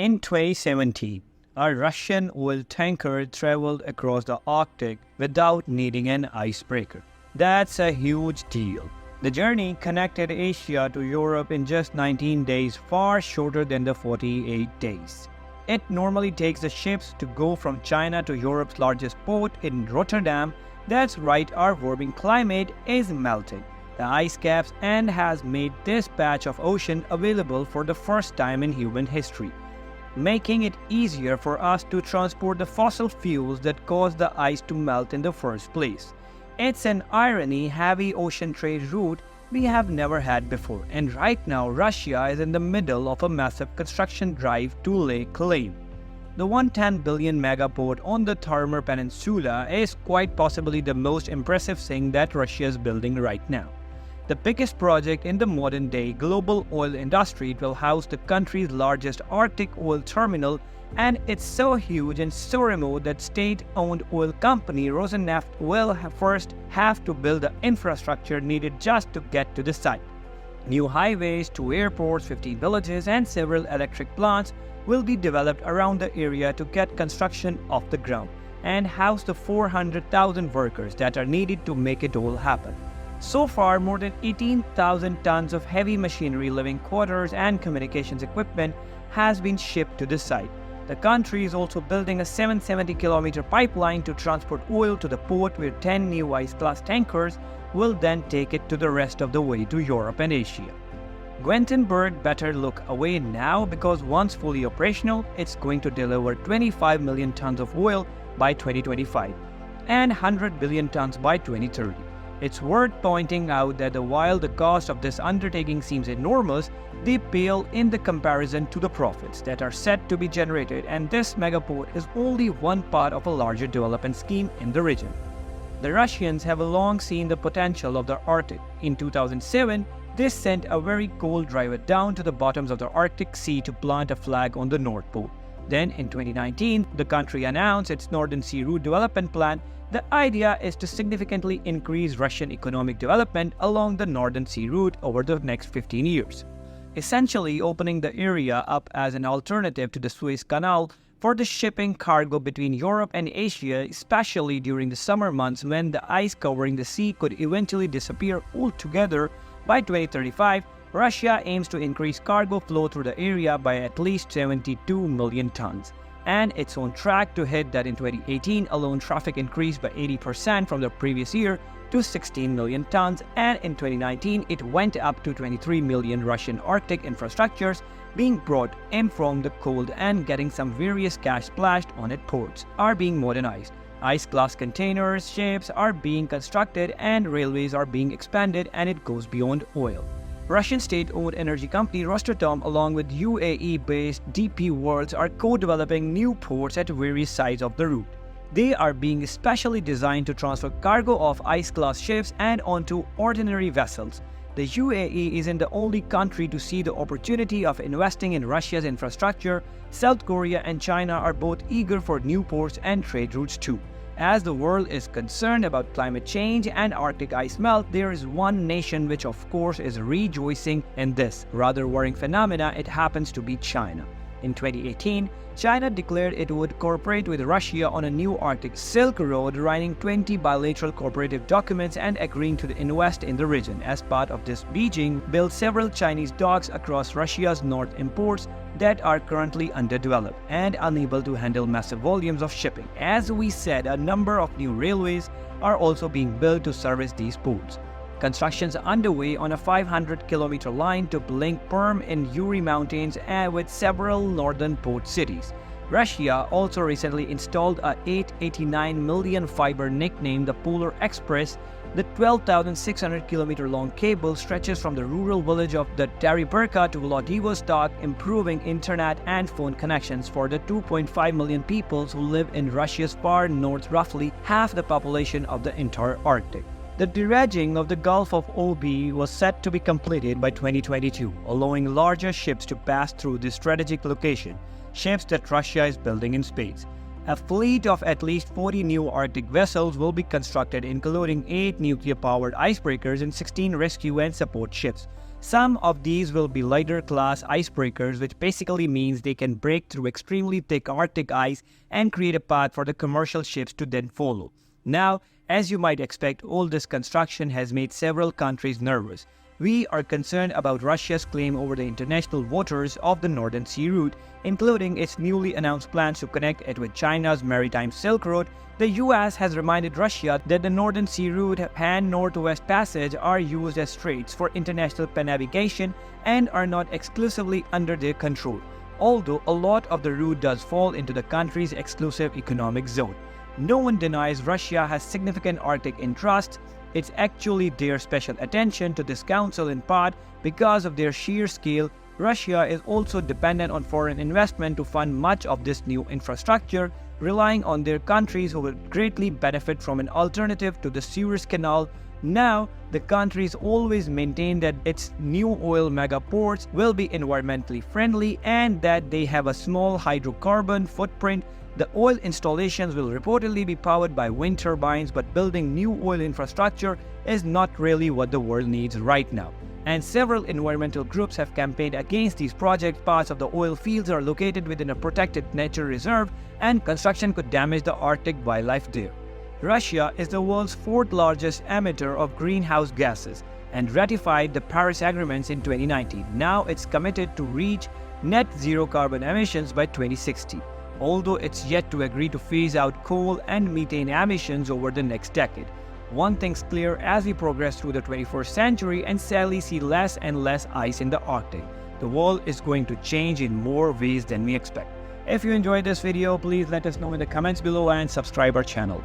In 2017, a Russian oil tanker traveled across the Arctic without needing an icebreaker. That's a huge deal. The journey connected Asia to Europe in just 19 days, far shorter than the 48 days. It normally takes the ships to go from China to Europe's largest port in Rotterdam. That's right, our warming climate is melting the ice caps and has made this patch of ocean available for the first time in human history, making it easier for us to transport the fossil fuels that caused the ice to melt in the first place. It's an irony-heavy ocean trade route we have never had before, and right now Russia is in the middle of a massive construction drive to lay claim. The 110 billion megaport on the Taimyr Peninsula is quite possibly the most impressive thing that Russia is building right now. The biggest project in the modern-day global oil industry. It will house the country's largest Arctic oil terminal, and it's so huge and so remote that state-owned oil company Rosneft will first have to build the infrastructure needed just to get to the site. New highways, 2 airports, 15 villages, and several electric plants will be developed around the area to get construction off the ground and house the 400,000 workers that are needed to make it all happen. So far, more than 18,000 tons of heavy machinery, living quarters, and communications equipment has been shipped to the site. The country is also building a 770-kilometer pipeline to transport oil to the port, where 10 new ice-class tankers will then take it to the rest of the way to Europe and Asia. Gutenberg better look away now, because once fully operational, it's going to deliver 25 million tons of oil by 2025 and 100 billion tons by 2030. It's worth pointing out that while the cost of this undertaking seems enormous, they pale in the comparison to the profits that are set to be generated, and this megaport is only one part of a larger development scheme in the region. The Russians have long seen the potential of the Arctic. In 2007, they sent a very cold driver down to the bottoms of the Arctic Sea to plant a flag on the North Pole. Then in 2019, the country announced its Northern Sea Route development plan. The idea is to significantly increase Russian economic development along the Northern Sea Route over the next 15 years, essentially opening the area up as an alternative to the Suez Canal for the shipping cargo between Europe and Asia, especially during the summer months when the ice covering the sea could eventually disappear altogether. By 2035, Russia aims to increase cargo flow through the area by at least 72 million tons. And it's on track to hit that. In 2018 alone, traffic increased by 80% from the previous year to 16 million tons, and in 2019 it went up to 23 million. Russian Arctic infrastructures being brought in from the cold and getting some various cash splashed on its ports are being modernized. Ice-class containers ships are being constructed and railways are being expanded, and it goes beyond oil. Russian state-owned energy company Rosatom along with UAE-based DP World are co-developing new ports at various sides of the route. They are being specially designed to transfer cargo of ice-class ships and onto ordinary vessels. The UAE isn't the only country to see the opportunity of investing in Russia's infrastructure. South Korea and China are both eager for new ports and trade routes too. As the world is concerned about climate change and Arctic ice melt, there is one nation which of course is rejoicing in this rather worrying phenomena. It happens to be China. In 2018, China declared it would cooperate with Russia on a new Arctic Silk Road, writing 20 bilateral cooperative documents and agreeing to invest in the region. As part of this, Beijing built several Chinese docks across Russia's north imports that are currently underdeveloped and unable to handle massive volumes of shipping. As we said, a number of new railways are also being built to service these ports. Constructions are underway on a 500-kilometer line to link Perm in Uri Mountains and with several northern port cities. Russia also recently installed a 889 million fiber nicknamed the Polar Express. The 12,600-kilometer long cable stretches from the rural village of the Teribirka to Vladivostok, improving internet and phone connections for the 2.5 million people who live in Russia's far north, roughly half the population of the entire Arctic. The dredging of the Gulf of Ob was set to be completed by 2022, allowing larger ships to pass through this strategic location, ships that Russia is building in space. A fleet of at least 40 new Arctic vessels will be constructed, including 8 nuclear-powered icebreakers and 16 rescue and support ships. Some of these will be lighter class icebreakers, which basically means they can break through extremely thick Arctic ice and create a path for the commercial ships to then follow. Now, as you might expect, all this construction has made several countries nervous. We are concerned about Russia's claim over the international waters of the Northern Sea route, including its newly announced plans to connect it with China's maritime Silk Road. The US has reminded Russia that the Northern Sea route and Northwest Passage are used as straits for international navigation and are not exclusively under their control, although a lot of the route does fall into the country's exclusive economic zone. No one denies Russia has significant Arctic interests. It's actually their special attention to this council in part because of their sheer scale. Russia is also dependent on foreign investment to fund much of this new infrastructure, relying on their countries who will greatly benefit from an alternative to the Suez Canal. Now, the countries always maintain that its new oil megaports will be environmentally friendly and that they have a small hydrocarbon footprint. The oil installations will reportedly be powered by wind turbines, but building new oil infrastructure is not really what the world needs right now. And several environmental groups have campaigned against these projects. Parts of the oil fields are located within a protected nature reserve, and construction could damage the Arctic wildlife there. Russia is the world's fourth largest emitter of greenhouse gases and ratified the Paris Agreements in 2019. Now it's committed to reach net zero carbon emissions by 2060. Although it's yet to agree to phase out coal and methane emissions over the next decade. One thing's clear: as we progress through the 21st century and sadly see less and less ice in the Arctic, the world is going to change in more ways than we expect. If you enjoyed this video, please let us know in the comments below and subscribe our channel.